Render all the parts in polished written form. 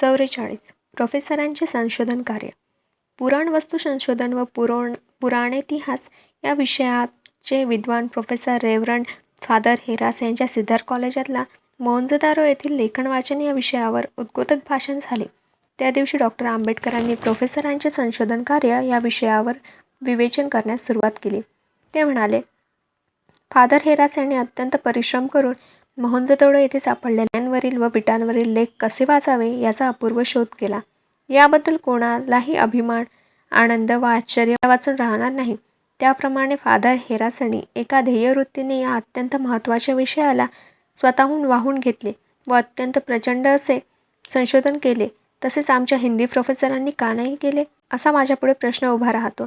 44. प्रोफेसरांचे संशोधन कार्य. पुराणवस्तू संशोधन व पुराणेतिहास या विषयाचे विद्वान प्रोफेसर रेव्हरंड फादर हेरास यांच्या सिद्धार्थ कॉलेजातला मोहंजोदारो येथील लेखन वाचन या विषयावर उद्बोधक भाषण झाले. त्या दिवशी डॉक्टर आंबेडकरांनी प्रोफेसरांचे संशोधन कार्य या विषयावर विवेचन करण्यास सुरुवात केली. ते म्हणाले, फादर हेरास यांनी अत्यंत परिश्रम करून मोहंजोदडो येथे सापडलेल्या लेण्यांवरील व विटांवरील लेख कसे वाचावे याचा अपूर्व शोध केला. याबद्दल कोणालाही अभिमान, आनंद व आश्चर्य वाचून राहणार नाही. त्याप्रमाणे फादर हेरासनी एका ध्येयवृत्तीने या अत्यंत महत्त्वाच्या विषयाला स्वतःहून वाहून घेतले व अत्यंत प्रचंड असे संशोधन केले. तसेच आमच्या हिंदी प्रोफेसरांनी का नाही केले, असा माझ्यापुढे प्रश्न उभा राहतो.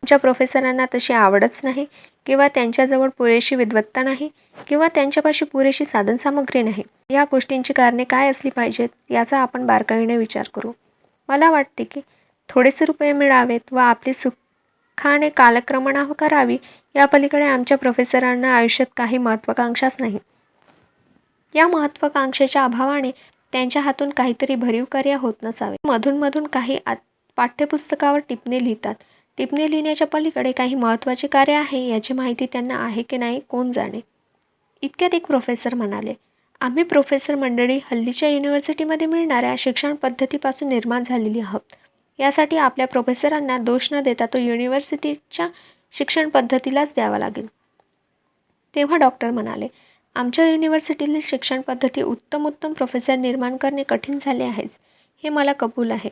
आमच्या प्रोफेसरांना तशी आवडच नाही, किंवा त्यांच्याजवळ पुरेशी विद्वत्ता नाही, किंवा त्यांच्यापाशी पुरेशी साधनसामग्री नाही. या गोष्टींची कारणे काय असली पाहिजेत याचा आपण बारकाईने विचार करू. मला वाटते की थोडेसे रुपये मिळावेत व आपली सुखाने कालक्रमणा करावी या पलीकडे आमच्या प्रोफेसरांना आयुष्यात काही महत्त्वाकांक्षाच नाही. या महत्त्वाकांक्षेच्या अभावाने त्यांच्या हातून काहीतरी भरीव कार्य होत नसावे. मधून काही पाठ्यपुस्तकावर टिपणे लिहितात. टिपणे लिहिण्याच्या पलीकडे काही महत्त्वाचे कार्य आहे याची माहिती त्यांना आहे की नाही कोण जाणे. इतक्यात एक प्रोफेसर म्हणाले, आम्ही प्रोफेसर मंडळी हल्लीच्या युनिव्हर्सिटीमध्ये मिळणाऱ्या शिक्षण पद्धतीपासून निर्माण झालेली आहोत. यासाठी आपल्या प्रोफेसरांना दोष न देता तो युनिव्हर्सिटीच्या शिक्षण पद्धतीलाच द्यावा लागेल. तेव्हा डॉक्टर म्हणाले, आमच्या युनिव्हर्सिटीतील शिक्षण पद्धती उत्तम प्रोफेसर निर्माण करणे कठीण झाले आहेच, हे मला कबूल आहे.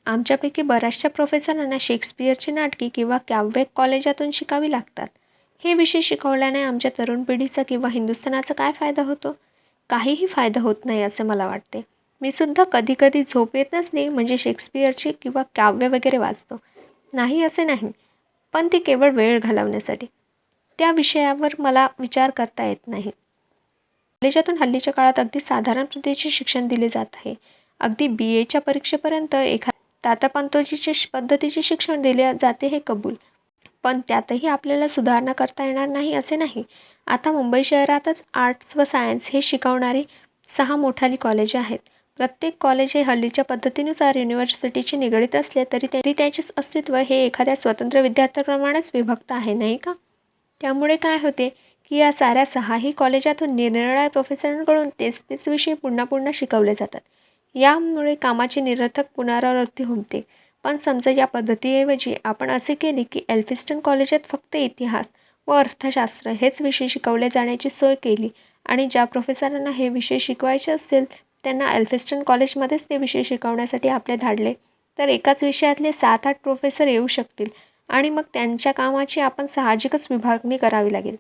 आमच्यापैकी बऱ्याचशा प्रोफेसरांना शेक्सपियरची नाटके किंवा काव्ये कॉलेजातून शिकावी लागतात. हे विषय शिकवल्याने आमच्या तरुण पिढीचा किंवा हिंदुस्थानाचा काय फायदा होतो? काहीही फायदा होत नाही असे मला वाटते. मी सुद्धा कधी झोप येत नसली म्हणजे शेक्सपियरची किंवा काव्य वगैरे वाचतो. नाही असे नाही, पण ती केवळ वेळ घालवण्यासाठी. त्या विषयावर मला विचार करता येत नाही. कॉलेजातून हल्लीच्या काळात अगदी साधारण पद्धतीचे शिक्षण दिले जात आहे. अगदी BAच्या परीक्षेपर्यंत तातपंतोजीचे पद्धतीचे शिक्षण दिले जाते हे कबूल. पण त्यातही आपल्याला सुधारणा करता येणार नाही असे नाही. आता मुंबई शहरातच आर्ट्स व सायन्स हे शिकवणारी 6 मोठाली कॉलेजे आहेत. प्रत्येक कॉलेज हे हल्लीच्या पद्धतीनुसार युनिव्हर्सिटीशी निगडीत असले तरी त्याचे अस्तित्व हे एखाद्या स्वतंत्र विद्यार्थ्याप्रमाणेच विभक्त आहे, नाही का? त्यामुळे काय होते की या साऱ्या 6ही कॉलेजातून निरनिराळ्या प्रोफेसरांकडून तेच विषय पुन्हा शिकवले जातात. यामुळे कामाची निरर्थक पुनरावृत्ती होते. पण समजा या पद्धतीऐवजी आपण असे केले की एल्फिन्स्टन कॉलेजात फक्त इतिहास व अर्थशास्त्र हेच विषय शिकवले जाण्याची सोय केली आणि ज्या प्रोफेसरांना हे विषय शिकवायचे असतील त्यांना एल्फिन्स्टन कॉलेजमध्येच ते विषय शिकवण्यासाठी आपले धाडले, तर एकाच विषयातले 7-8 प्रोफेसर येऊ शकतील आणि मग त्यांच्या कामाची आपण साहजिकच विभागणी करावी लागेल.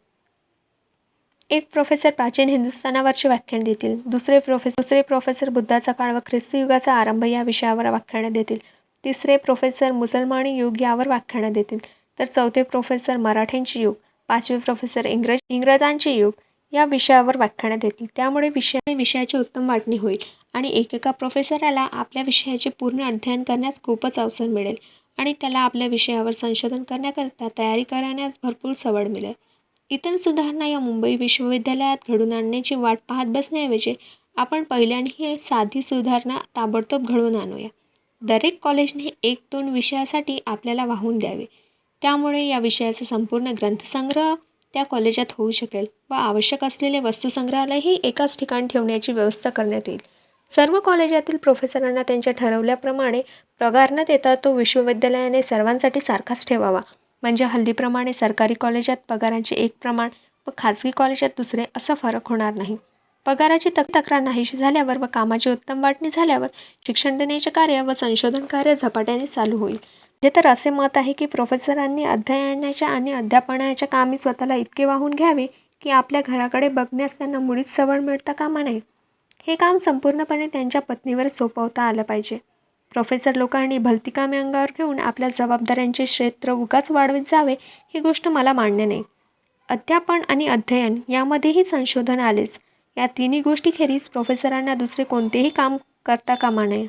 एक प्रोफेसर प्राचीन हिंदुस्थानावरचे व्याख्यान देतील, दुसरे प्रोफेसर बुद्धाचा काळ व ख्रिस्ती युगाचा आरंभ या विषयावर व्याख्याने देतील, तिसरे प्रोफेसर मुसलमानी युग यावर व्याख्याने देतील, तर चौथे प्रोफेसर मराठ्यांचे युग, पाचवे प्रोफेसर इंग्रजांचे युग या विषयावर व्याख्याने देतील. त्यामुळे विषयाची उत्तम वाटणी होईल आणि एकेका प्रोफेसराला आपल्या विषयाचे पूर्ण अध्ययन करण्यास खूपच अवसर मिळेल आणि त्याला आपल्या विषयावर संशोधन करण्याकरिता तयारी करण्यास भरपूर सवड मिळेल. इतर सुधारणा या मुंबई विश्वविद्यालयात घडून आणण्याची वाट पाहत बसण्याऐवजी आपण पहिल्याने ही साधी सुधारणा ताबडतोब घडवून आणूया. दरेक कॉलेजने 1-2 विषयासाठी आपल्याला वाहून द्यावे. त्यामुळे या विषयाचा संपूर्ण ग्रंथसंग्रह त्या कॉलेजात होऊ शकेल व आवश्यक असलेले वस्तुसंग्रहालयही एकाच ठिकाणी ठेवण्याची व्यवस्था करण्यात येईल. सर्व कॉलेजातील प्रोफेसरांना त्यांच्या ठरवल्याप्रमाणे पगार न देता तो विश्वविद्यालयाने सर्वांसाठी सारखाच ठेवावा. म्हणजे हल्लीप्रमाणे सरकारी कॉलेजात पगारांचे एक प्रमाण व खाजगी कॉलेजात दुसरे असा फरक होणार नाही. पगाराची तक्रार नाहीशी झाल्यावर व कामाची उत्तम वाटणी झाल्यावर शिक्षण देण्याचे कार्य व संशोधन कार्य झपाट्याने चालू होईल. म्हणजे तर असे मत आहे की प्रोफेसरांनी अध्ययनाच्या आणि अध्यापनाच्या कामी स्वतःला इतके वाहून घ्यावे की आपल्या घराकडे बघण्यास त्यांना मुळीच सवड मिळता कामा नये. हे काम संपूर्णपणे त्यांच्या पत्नीवर सोपवता आलं पाहिजे. प्रोफेसर लोकांनी भलती कामे अंगावर घेऊन आपल्या जबाबदाऱ्यांचे क्षेत्र उगाच वाढवित जावे ही गोष्ट मला मान्य नाही. अध्यापन आणि अध्ययन यामध्येही संशोधन आलेच. या तिन्ही गोष्टीखेरीज प्रोफेसरांना दुसरे कोणतेही काम करता कामा नये.